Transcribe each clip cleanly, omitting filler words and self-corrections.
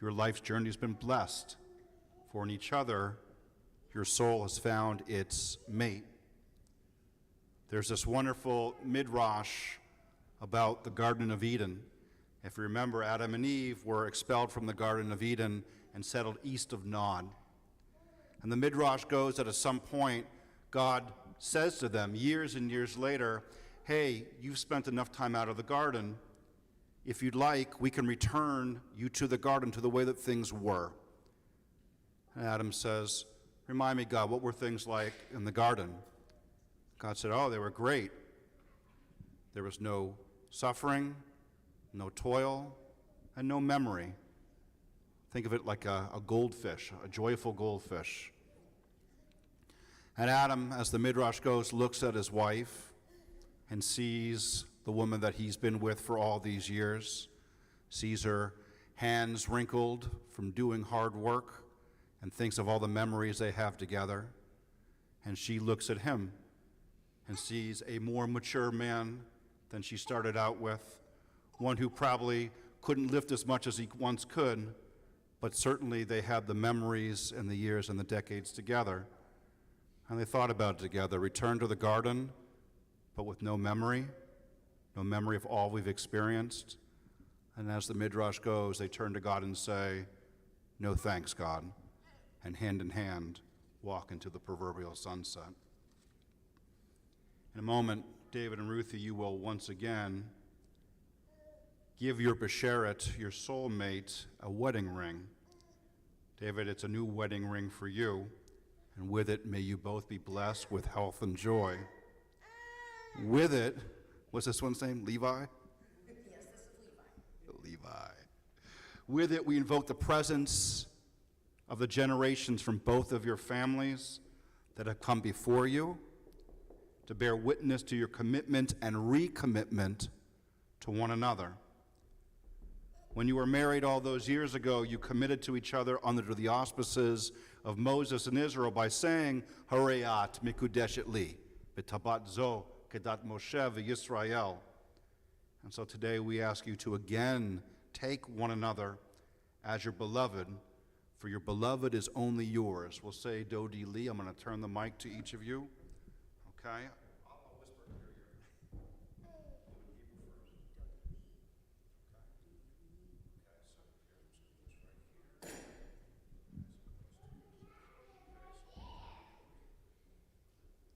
Your life's journey has been blessed, for in each other, your soul has found its mate. There's this wonderful midrash about the Garden of Eden. If you remember, Adam and Eve were expelled from the Garden of Eden and settled east of Nod. And the midrash goes that at some point, God says to them years and years later, hey, you've spent enough time out of the garden. If you'd like, we can return you to the garden to the way that things were. And Adam says, remind me, God, what were things like in the garden? God said, oh, they were great. There was no suffering, no toil, and no memory. Think of it like a goldfish, a joyful goldfish. And Adam, as the midrash goes, looks at his wife and sees the woman that he's been with for all these years, sees her hands wrinkled from doing hard work, and thinks of all the memories they have together. And she looks at him and sees a more mature man than she started out with, one who probably couldn't lift as much as he once could, but certainly they had the memories and the years and the decades together. And they thought about it together, returned to the garden, but with no memory of all we've experienced. And as the midrash goes, they turn to God and say, no thanks, God, and hand in hand walk into the proverbial sunset. In a moment, David and Ruthie, you will once again give your besheret, your soulmate, a wedding ring. David, it's a new wedding ring for you, and with it may you both be blessed with health and joy. With it, what's this one's name? Levi? Yes, this is Levi. Levi. With it, we invoke the presence of the generations from both of your families that have come before you to bear witness to your commitment and recommitment to one another. When you were married all those years ago, you committed to each other under the auspices of Moses and Israel by saying, Hareat mikudeshet li, b'tabat zo kedat Moshe v'Yisrael. And so today we ask you to again take one another as your beloved, for your beloved is only yours. We'll say Dodi Li. I'm going to turn the mic to each of you. Okay? I'll whisper in your ear.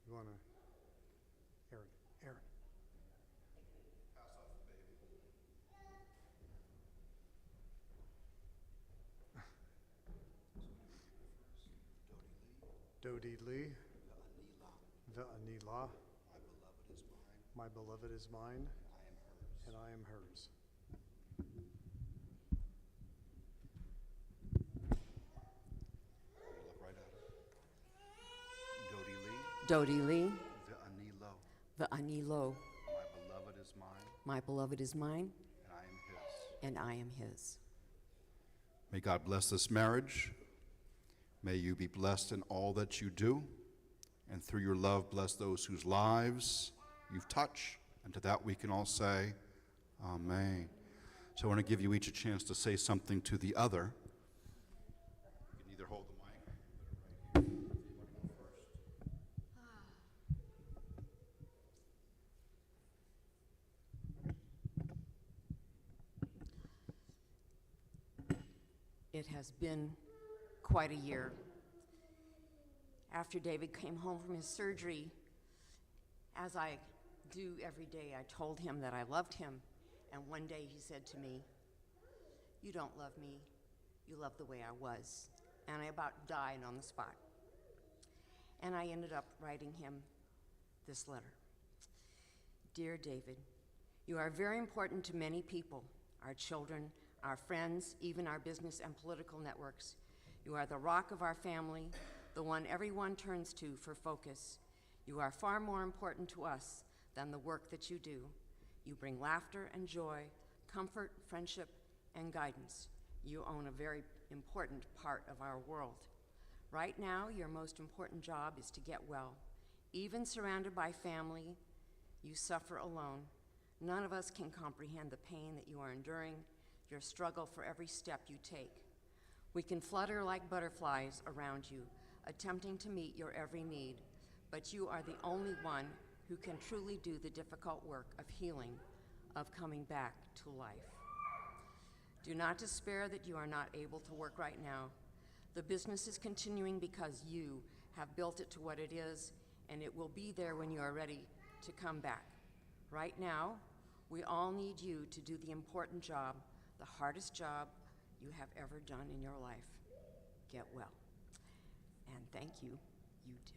You want to, Aaron. Pass off the baby. Dodi Lee, the Anila. My beloved is mine. My beloved is mine, And I am hers. and I am hers. You look right at her. Dodi Lee, Dodi Lee, the Anilo. the Anilo. My beloved is mine, My beloved is mine, and I am his. and I am his. May God bless this marriage. May you be blessed in all that you do, and through your love bless those whose lives you've touched, and to that we can all say, Amen. So I want to give you each a chance to say something to the other. You can either hold the mic or put it right here. If you want to go first. It has been quite a year. After David came home from his surgery, as I do every day, I told him that I loved him. And one day he said to me, "You don't love me, you love the way I was." And I about died on the spot. And I ended up writing him this letter. Dear David, you are very important to many people, our children, our friends, even our business and political networks. You are the rock of our family, the one everyone turns to for focus. You are far more important to us than the work that you do. You bring laughter and joy, comfort, friendship, and guidance. You own a very important part of our world. Right now, your most important job is to get well. Even surrounded by family, you suffer alone. None of us can comprehend the pain that you are enduring, your struggle for every step you take. We can flutter like butterflies around you, attempting to meet your every need, but you are the only one who can truly do the difficult work of healing, of coming back to life. Do not despair that you are not able to work right now. The business is continuing because you have built it to what it is, and it will be there when you are ready to come back. Right now, we all need you to do the important job, the hardest job you have ever done in your life. Get well. And thank you, you did.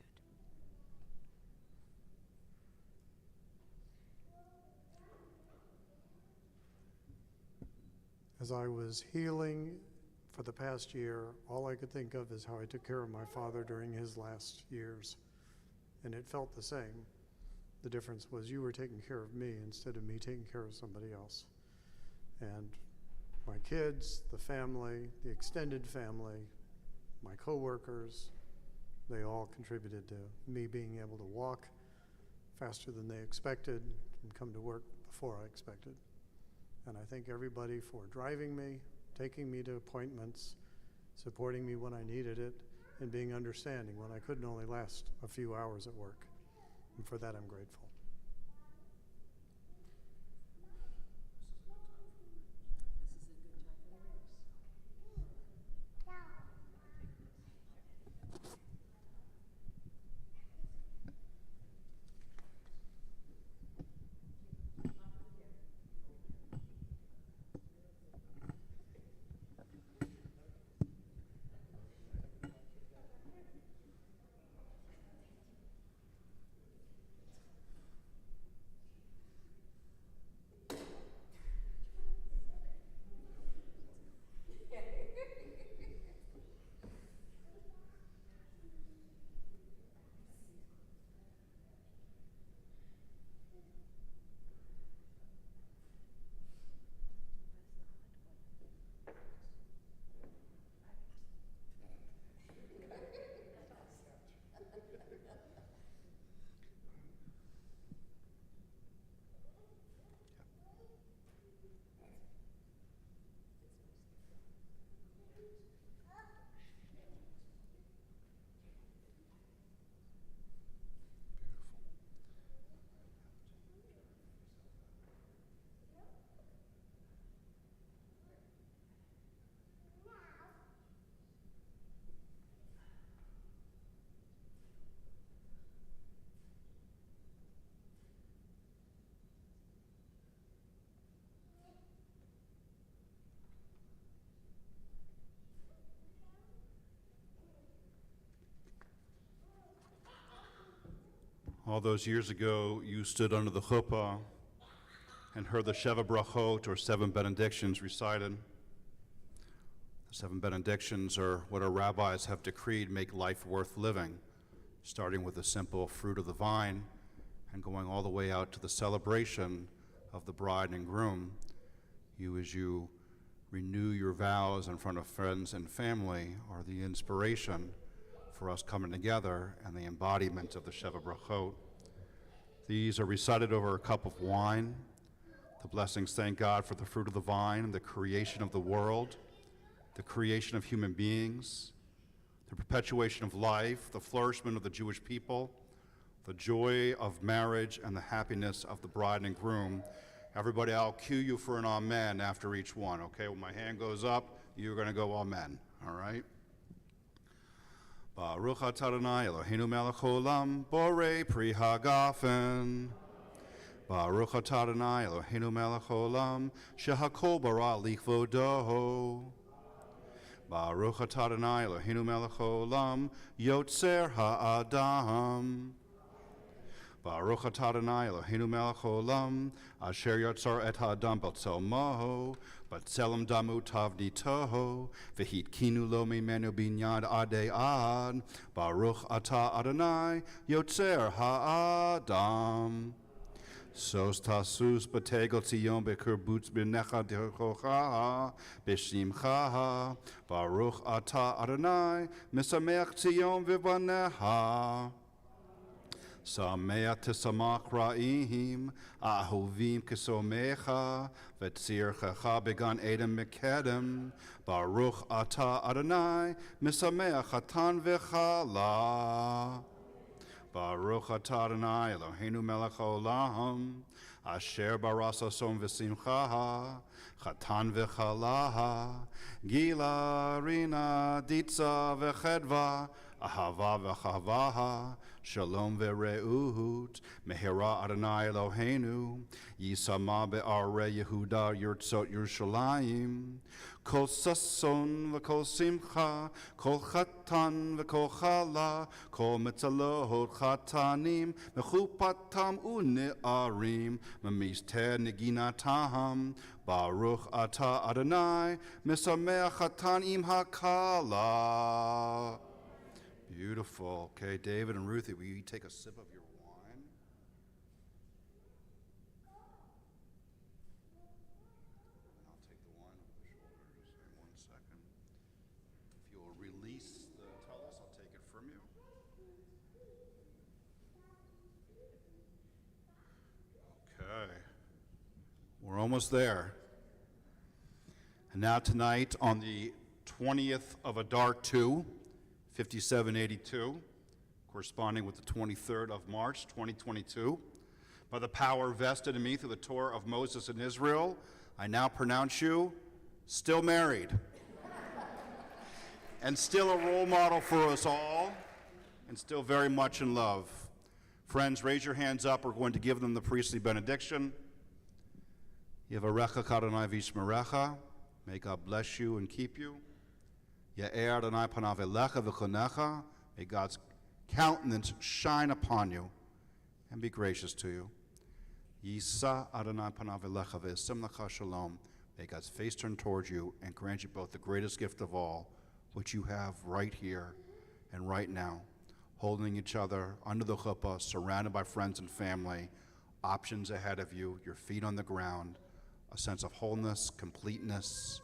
As I was healing for the past year, all I could think of is how I took care of my father during his last years. And it felt the same. The difference was you were taking care of me instead of me taking care of somebody else. And my kids, the family, the extended family, my coworkers, they all contributed to me being able to walk faster than they expected and come to work before I expected. And I thank everybody for driving me, taking me to appointments, supporting me when I needed it, and being understanding when I couldn't only last a few hours at work. And for that, I'm grateful. All those years ago, you stood under the chuppah and heard the Sheva Brachot, or 7 benedictions, recited. The 7 benedictions are what our rabbis have decreed make life worth living, starting with the simple fruit of the vine and going all the way out to the celebration of the bride and groom. You, as you renew your vows in front of friends and family, are the inspiration for us coming together and the embodiment of the Sheva Brachot. These are recited over a cup of wine. The blessings thank God for the fruit of the vine, the creation of the world, the creation of human beings, the perpetuation of life, the flourishment of the Jewish people, the joy of marriage, and the happiness of the bride and groom. Everybody, I'll cue you for an amen after each one, okay? When my hand goes up, you're going to go amen, all right? Baruch atah Adonai Eloheinu melech haolam, borei pri hagafen. Baruch atah Adonai Eloheinu melech haolam, shehakol bara lichvodo. Baruch atah Adonai Eloheinu melech haolam, yotzer ha'adam. Baruch atah Adonai Eloheinu melech haolam, asher yotzar et ha'adam b'tzelmo, b'tzelem damu tavnito, v'hitkinu lo mimenu binyan adei ad. Baruch atah Adonai yotzer ha'adam. Sos tasus b'tegel tzion b'kerbutz b'necha dechocha b'shimcha. Baruch atah Adonai misameach tzion v'baneha. Sameach tisamach ra'im, ahovim kisomecha, v'tzirchecha began Eden mekedem, Baruch atah Adonai, misameach hatan v'chala. Baruch atah Adonai, Eloheinu melech haolam, asher barasa som v'simcha, chatan v'chala, gila rina ditza v'chedva, ahava v'chavaha, shalom v're'ut, mehira Adonai Eloheinu, yisama be'arei Yehuda yurtzot Yerushalayim, kol sason v'kol simcha, kol chatan v'kol chala, kol metzalot chatanim, mechupatam u'ne'arim, memizter neginatam, Baruch atah Adonai, mesameach chatan im hakala. Beautiful. Okay, David and Ruthie, will you take a sip of your wine? I'll take the wine over the shoulder. Just hang 1 second. If you'll release the tellus, I'll take it from you. Okay. We're almost there. And now tonight, on the 20th of Adar 2, 5782, corresponding with the 23rd of March, 2022, by the power vested in me through the Torah of Moses and Israel, I now pronounce you still married and still a role model for us all and still very much in love. Friends, raise your hands up. We're going to give them the priestly benediction. Yevarecha Adonai v'yishmerecha. May God bless you and keep you. Ya'er Adonai panav elecha v'chonecha. May God's countenance shine upon you and be gracious to you. Yisa Adonai panav elecha v'esim lecha shalom. May God's face turn towards you and grant you both the greatest gift of all, which you have right here and right now, holding each other under the chuppah, surrounded by friends and family, options ahead of you, your feet on the ground, a sense of wholeness, completeness,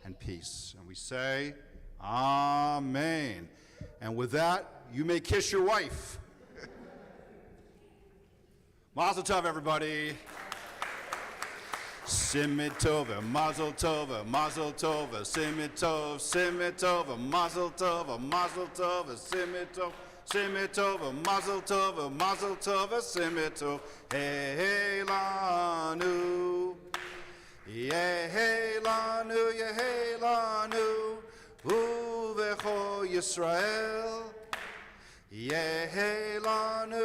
and peace. And we say, Amen. And with that, you may kiss your wife. Mazel tov, everybody. Simit tova, mazel tova, mazel tova, simit tova, mazel tova, mazel tova, simit tova, simit tova, mazel tova, simit tova, hey lanu, yehei lanu, uvecho Yisrael, yehei lanu,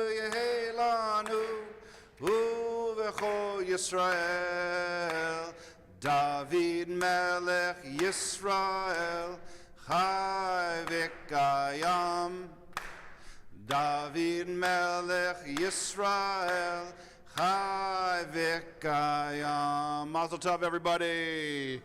uvecho Yisrael, David melech Yisrael, chai v'kayam, David melech Yisrael, chai v'kayam. Mazel tov, everybody.